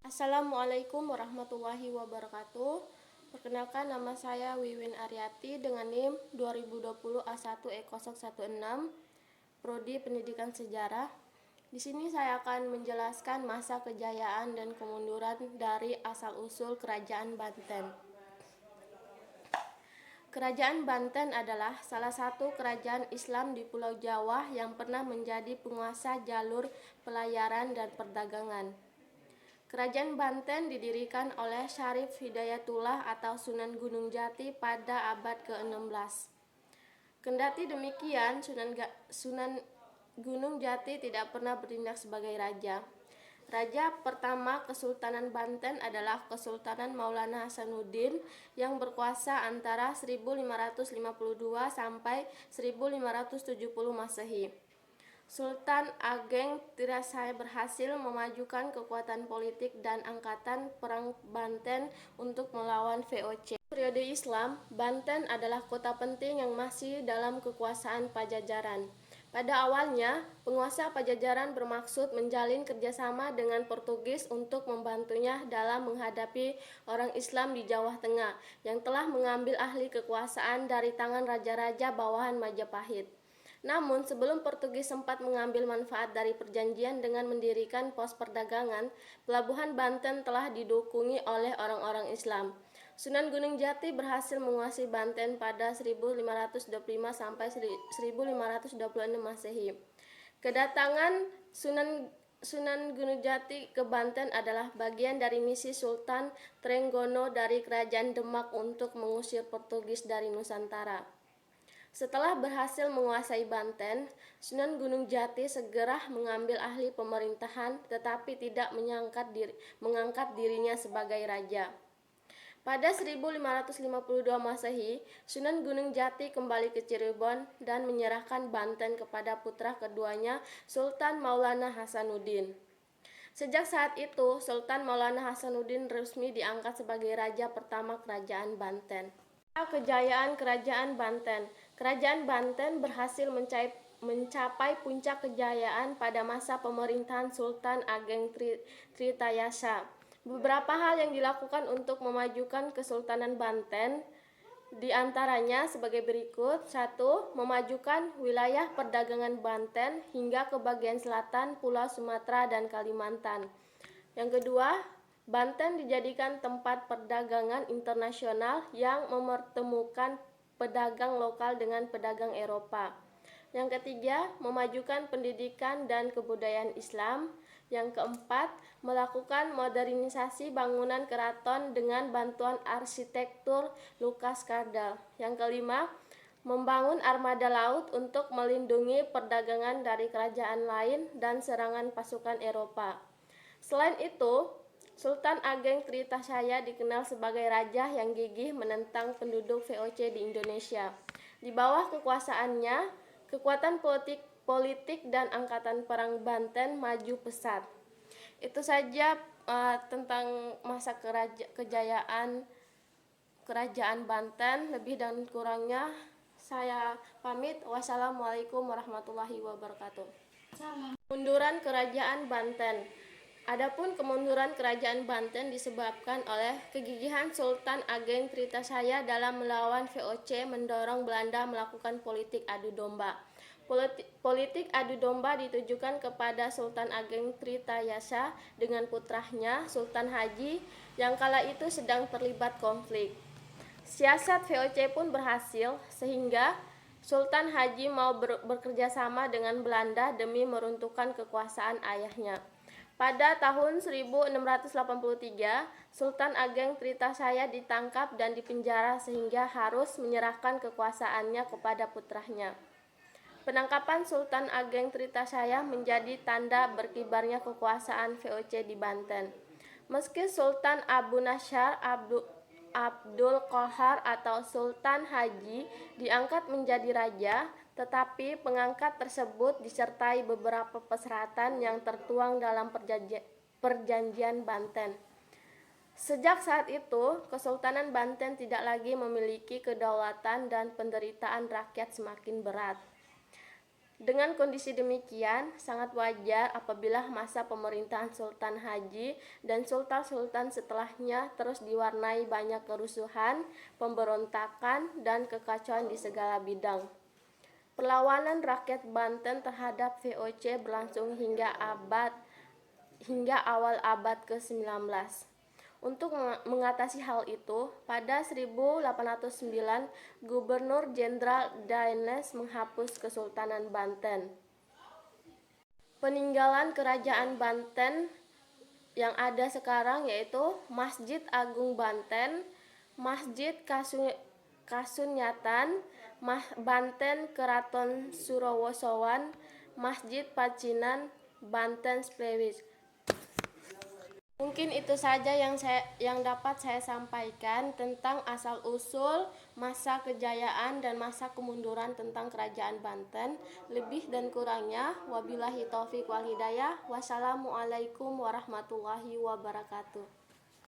Assalamualaikum warahmatullahi wabarakatuh. Perkenalkan, nama saya Wiwin Aryati dengan NIM 2020 A1E016, Prodi Pendidikan Sejarah. Di sini saya akan menjelaskan masa kejayaan dan kemunduran dari asal-usul Kerajaan Banten. Kerajaan Banten adalah salah satu kerajaan Islam di Pulau Jawa yang pernah menjadi penguasa jalur pelayaran dan perdagangan. Kerajaan Banten didirikan oleh Syarif Hidayatullah atau Sunan Gunung Jati pada abad ke-16. Kendati demikian, Sunan Gunung Jati tidak pernah bertindak sebagai raja. Raja pertama Kesultanan Banten adalah Kesultanan Maulana Hasanuddin yang berkuasa antara 1552 sampai 1570 Masehi. Sultan Ageng Tirasaya berhasil memajukan kekuatan politik dan angkatan perang Banten untuk melawan VOC. Periode Islam, Banten adalah kota penting yang masih dalam kekuasaan Pajajaran. Pada awalnya, penguasa Pajajaran bermaksud menjalin kerjasama dengan Portugis untuk membantunya dalam menghadapi orang Islam di Jawa Tengah yang telah mengambil alih kekuasaan dari tangan raja-raja bawahan Majapahit. Namun, sebelum Portugis sempat mengambil manfaat dari perjanjian dengan mendirikan pos perdagangan, pelabuhan Banten telah didukungi oleh orang-orang Islam. Sunan Gunung Jati berhasil menguasai Banten pada 1525 sampai 1526 Masehi. Kedatangan Sunan Gunung Jati ke Banten adalah bagian dari misi Sultan Trenggono dari Kerajaan Demak untuk mengusir Portugis dari Nusantara. Setelah berhasil menguasai Banten, Sunan Gunung Jati segera mengambil alih pemerintahan tetapi tidak mengangkat dirinya sebagai raja. Pada 1552 Masehi, Sunan Gunung Jati kembali ke Cirebon dan menyerahkan Banten kepada putra keduanya, Sultan Maulana Hasanuddin. Sejak saat itu, Sultan Maulana Hasanuddin resmi diangkat sebagai raja pertama Kerajaan Banten. Kejayaan Kerajaan Banten. Kerajaan Banten berhasil mencapai puncak kejayaan pada masa pemerintahan Sultan Ageng Tritayasa. Beberapa hal yang dilakukan untuk memajukan Kesultanan Banten di antaranya sebagai berikut. 1. Memajukan wilayah perdagangan Banten hingga ke bagian selatan Pulau Sumatera dan Kalimantan. Yang kedua, Banten dijadikan tempat perdagangan internasional yang mempertemukan pedagang lokal dengan pedagang Eropa. Yang ketiga, memajukan pendidikan dan kebudayaan Islam. Yang keempat, melakukan modernisasi bangunan keraton dengan bantuan arsitektur Lukas Kardal. Yang kelima, membangun armada laut untuk melindungi perdagangan dari kerajaan lain dan serangan pasukan Eropa. Selain itu, Sultan Ageng Tritasaya dikenal sebagai raja yang gigih menentang penduduk VOC di Indonesia. Di bawah kekuasaannya, kekuatan politik dan angkatan perang Banten maju pesat. Itu saja tentang masa kejayaan Kerajaan Banten. Lebih dan kurangnya saya pamit. Wassalamualaikum warahmatullahi wabarakatuh. Kemunduran Kerajaan Banten. Adapun kemunduran Kerajaan Banten disebabkan oleh kegigihan Sultan Ageng Tritasaya dalam melawan VOC mendorong Belanda melakukan politik adu domba. Politik adu domba ditujukan kepada Sultan Ageng Tritayasa dengan putranya Sultan Haji yang kala itu sedang terlibat konflik. Siasat VOC pun berhasil sehingga Sultan Haji mau bekerja sama dengan Belanda demi meruntuhkan kekuasaan ayahnya. Pada tahun 1683, Sultan Ageng Tritasaya ditangkap dan dipenjara sehingga harus menyerahkan kekuasaannya kepada putranya. Penangkapan Sultan Ageng Tritasaya menjadi tanda berkibarnya kekuasaan VOC di Banten. Meski Sultan Abu Nasyar Abdul Qahar atau Sultan Haji diangkat menjadi raja, tetapi pengangkat tersebut disertai beberapa persyaratan yang tertuang dalam perjanjian Banten. Sejak saat itu, Kesultanan Banten tidak lagi memiliki kedaulatan dan penderitaan rakyat semakin berat. Dengan kondisi demikian, sangat wajar apabila masa pemerintahan Sultan Haji dan sultan-sultan setelahnya terus diwarnai banyak kerusuhan, pemberontakan, dan kekacauan di segala bidang. Perlawanan rakyat Banten terhadap VOC berlangsung hingga awal abad ke-19. Untuk mengatasi hal itu, pada 1809 Gubernur Jenderal Daenes menghapus Kesultanan Banten. Peninggalan Kerajaan Banten yang ada sekarang yaitu Masjid Agung Banten, Masjid Kasunyatan, Banten Keraton Surowosowan, Masjid Pacinan, Banten Splewis. Mungkin itu saja yang dapat saya sampaikan tentang asal-usul, masa kejayaan dan masa kemunduran tentang Kerajaan Banten. Lebih dan kurangnya, wabillahi taufik wal hidayah. Wassalamualaikum warahmatullahi wabarakatuh.